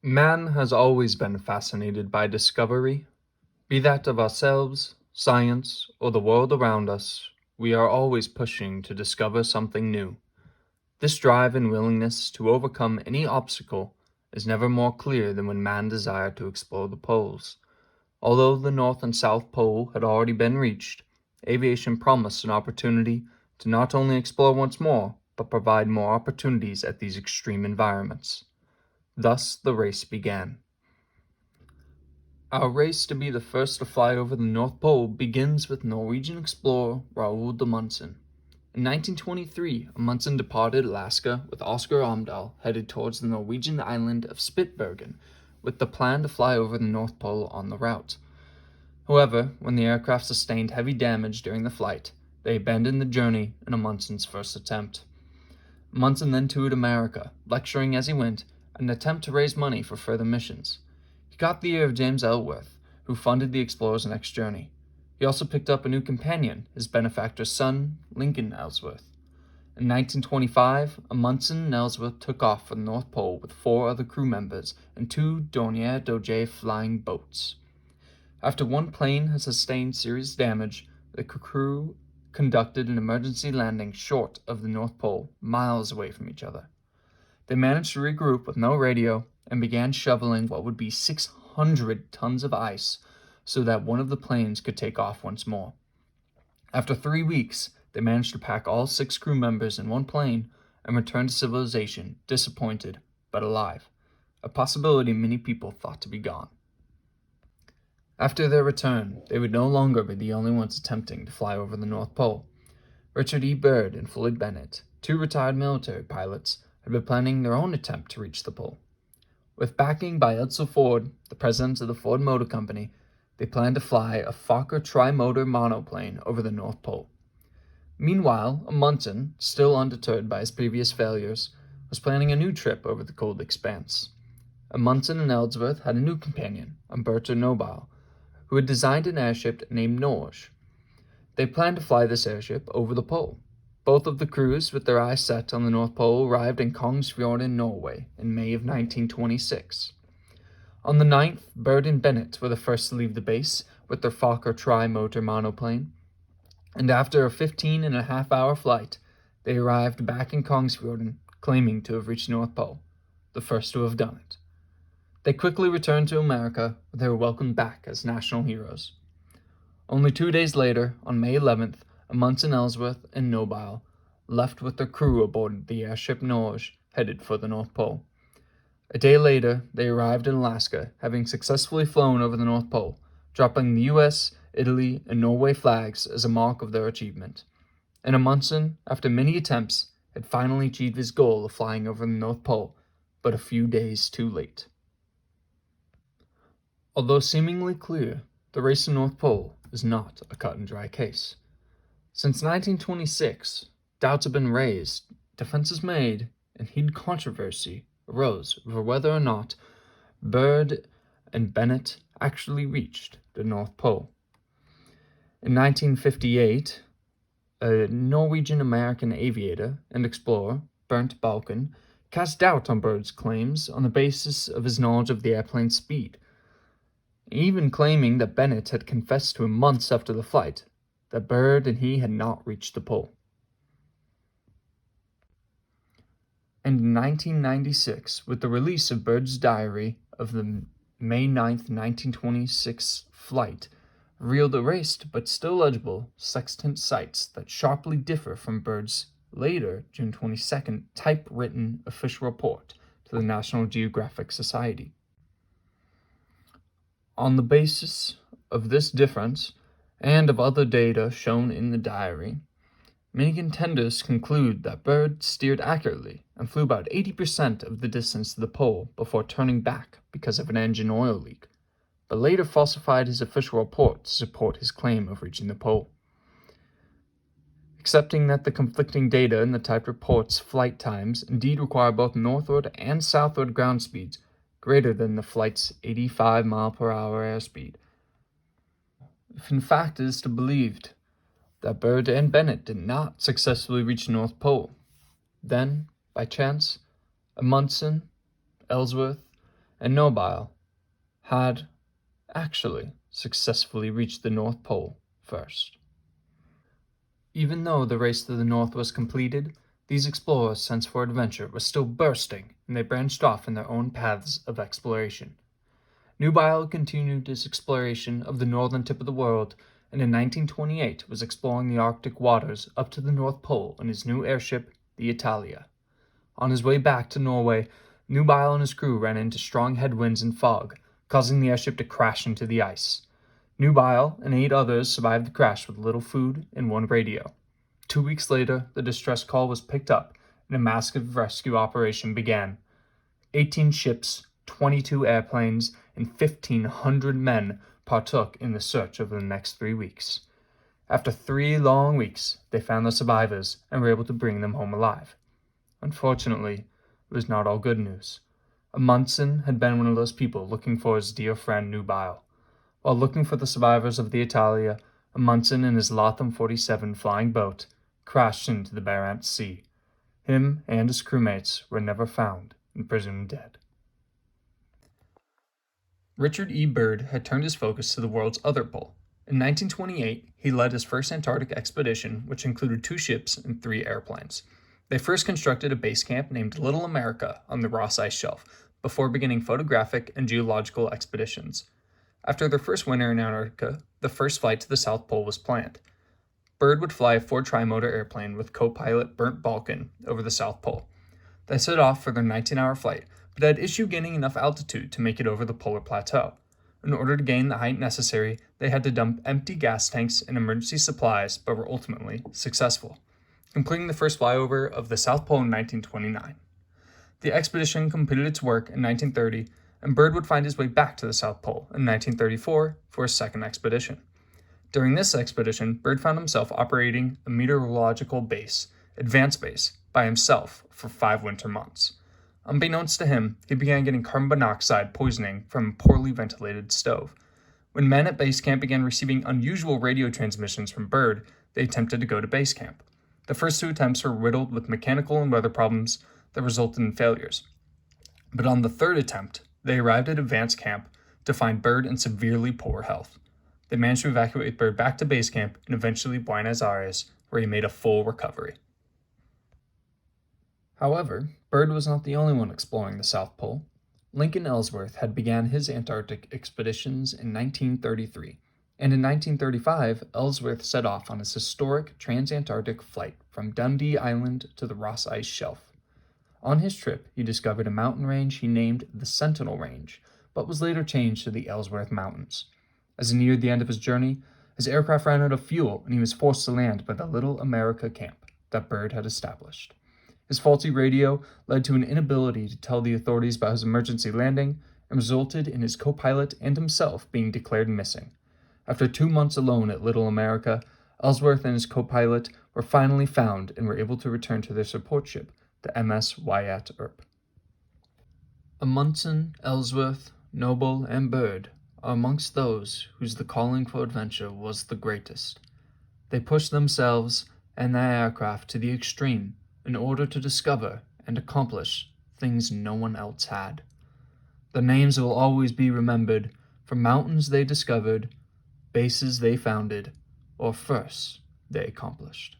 Man has always been fascinated by discovery, be that of ourselves, science, or the world around us. We are always pushing to discover something new. This drive and willingness to overcome any obstacle is never more clear than when man desired to explore the poles. Although the North and South Pole had already been reached, aviation promised an opportunity to not only explore once more, but provide more opportunities at these extreme environments. Thus, the race began. Our race to be the first to fly over the North Pole begins with Norwegian explorer Roald Amundsen. In 1923, Amundsen departed Alaska with Oscar Amdahl, headed towards the Norwegian island of Spitsbergen, with the plan to fly over the North Pole on the route. However, when the aircraft sustained heavy damage during the flight, they abandoned the journey in Amundsen's first attempt. Amundsen then toured America, lecturing as he went, in an attempt to raise money for further missions. He caught the ear of James Ellsworth, who funded the explorer's next journey. He also picked up a new companion, his benefactor's son, Lincoln Ellsworth. In 1925, Amundsen and Ellsworth took off for the North Pole with 4 other crew members and 2 Dornier-Doge flying boats. After one plane had sustained serious damage, the crew conducted an emergency landing short of the North Pole, miles away from each other. They managed to regroup with no radio and began shoveling what would be 600 tons of ice so that one of the planes could take off once more. After 3 weeks, they managed to pack all 6 crew members in one plane and return to civilization, disappointed but alive, a possibility many people thought to be gone. After their return, they would no longer be the only ones attempting to fly over the North Pole. Richard E. Byrd and Floyd Bennett, 2 retired military pilots, had been planning their own attempt to reach the pole. With backing by Edsel Ford, the president of the Ford Motor Company, they planned to fly a Fokker tri-motor monoplane over the North Pole. Meanwhile, Amundsen, still undeterred by his previous failures, was planning a new trip over the cold expanse. Amundsen and Ellsworth had a new companion, Umberto Nobile, who had designed an airship named Norge. They planned to fly this airship over the pole. Both of the crews, with their eyes set on the North Pole, arrived in Kongsfjord, Norway, in May of 1926. On the 9th, Byrd and Bennett were the first to leave the base with their Fokker tri-motor monoplane, and after a 15-and-a-half-hour flight, they arrived back in Kongsfjord, claiming to have reached the North Pole, the first to have done it. They quickly returned to America, where they were welcomed back as national heroes. Only 2 days later, on May 11th, Amundsen, Ellsworth, and Nobile left with their crew aboard the airship Norge, headed for the North Pole. A day later, they arrived in Alaska, having successfully flown over the North Pole, dropping the US, Italy, and Norway flags as a mark of their achievement. And Amundsen, after many attempts, had finally achieved his goal of flying over the North Pole, but a few days too late. Although seemingly clear, the race to the North Pole is not a cut-and-dry case. Since 1926, doubts have been raised, defenses made, and heated controversy arose over whether or not Byrd and Bennett actually reached the North Pole. In 1958, a Norwegian-American aviator and explorer, Bernt Balken, cast doubt on Byrd's claims on the basis of his knowledge of the airplane's speed, even claiming that Bennett had confessed to him months after the flight that Byrd and he had not reached the pole. And in 1996, with the release of Byrd's diary of the May 9, 1926 flight, revealed erased but still legible sextant sights that sharply differ from Byrd's later, June 22nd, typewritten official report to the National Geographic Society. On the basis of this difference, and of other data shown in the diary, many contenders conclude that Byrd steered accurately and flew about 80% of the distance to the pole before turning back because of an engine oil leak, but later falsified his official report to support his claim of reaching the pole. Accepting that the conflicting data in the typed report's flight times indeed require both northward and southward ground speeds greater than the flight's 85-mile-per-hour airspeed. If in fact it is to be believed that Byrd and Bennett did not successfully reach the North Pole, then, by chance, Amundsen, Ellsworth, and Nobile had actually successfully reached the North Pole first. Even though the race to the north was completed, these explorers' sense for adventure was still bursting, and they branched off in their own paths of exploration. Nubile continued his exploration of the northern tip of the world, and in 1928 was exploring the Arctic waters up to the North Pole in his new airship, the Italia. On his way back to Norway, Nubile and his crew ran into strong headwinds and fog, causing the airship to crash into the ice. Nubile and 8 others survived the crash with little food and one radio. 2 weeks later, the distress call was picked up and a massive rescue operation began. 18 ships, 22 airplanes, and 1,500 men partook in the search over the next 3 weeks. After 3 long weeks, they found the survivors and were able to bring them home alive. Unfortunately, it was not all good news. Amundsen had been one of those people looking for his dear friend Nubile. While looking for the survivors of the Italia, Amundsen and his Latham 47 flying boat crashed into the Barents Sea. Him and his crewmates were never found and presumed dead. Richard E. Byrd had turned his focus to the world's other pole. In 1928, he led his first Antarctic expedition, which included 2 ships and 3 airplanes. They first constructed a base camp named Little America on the Ross Ice Shelf, before beginning photographic and geological expeditions. After their first winter in Antarctica, the first flight to the South Pole was planned. Byrd would fly a Ford tri-motor airplane with co-pilot Bernt Balken over the South Pole. They set off for their 19-hour flight, but had issue gaining enough altitude to make it over the polar plateau. In order to gain the height necessary, they had to dump empty gas tanks and emergency supplies, but were ultimately successful, completing the first flyover of the South Pole in 1929. The expedition completed its work in 1930, and Byrd would find his way back to the South Pole in 1934 for his second expedition. During this expedition, Byrd found himself operating a meteorological base, Advanced Base, by himself for 5 winter months. Unbeknownst to him, he began getting carbon monoxide poisoning from a poorly ventilated stove. When men at base camp began receiving unusual radio transmissions from Byrd, they attempted to go to base camp. The first 2 attempts were riddled with mechanical and weather problems that resulted in failures. But on the 3rd attempt, they arrived at advanced camp to find Byrd in severely poor health. They managed to evacuate Byrd back to base camp and eventually Buenos Aires, where he made a full recovery. However, Byrd was not the only one exploring the South Pole. Lincoln Ellsworth had began his Antarctic expeditions in 1933, and in 1935, Ellsworth set off on his historic transantarctic flight from Dundee Island to the Ross Ice Shelf. On his trip, he discovered a mountain range he named the Sentinel Range, but was later changed to the Ellsworth Mountains. As he neared the end of his journey, his aircraft ran out of fuel and he was forced to land by the Little America camp that Byrd had established. His faulty radio led to an inability to tell the authorities about his emergency landing and resulted in his co-pilot and himself being declared missing. After 2 months alone at Little America, Ellsworth and his co-pilot were finally found and were able to return to their support ship, the MS Wyatt Earp. Amundsen, Ellsworth, Noble, and Byrd are amongst those whose the calling for adventure was the greatest. They pushed themselves and their aircraft to the extreme in order to discover and accomplish things no one else had. Their names will always be remembered for mountains they discovered, bases they founded, or firsts they accomplished.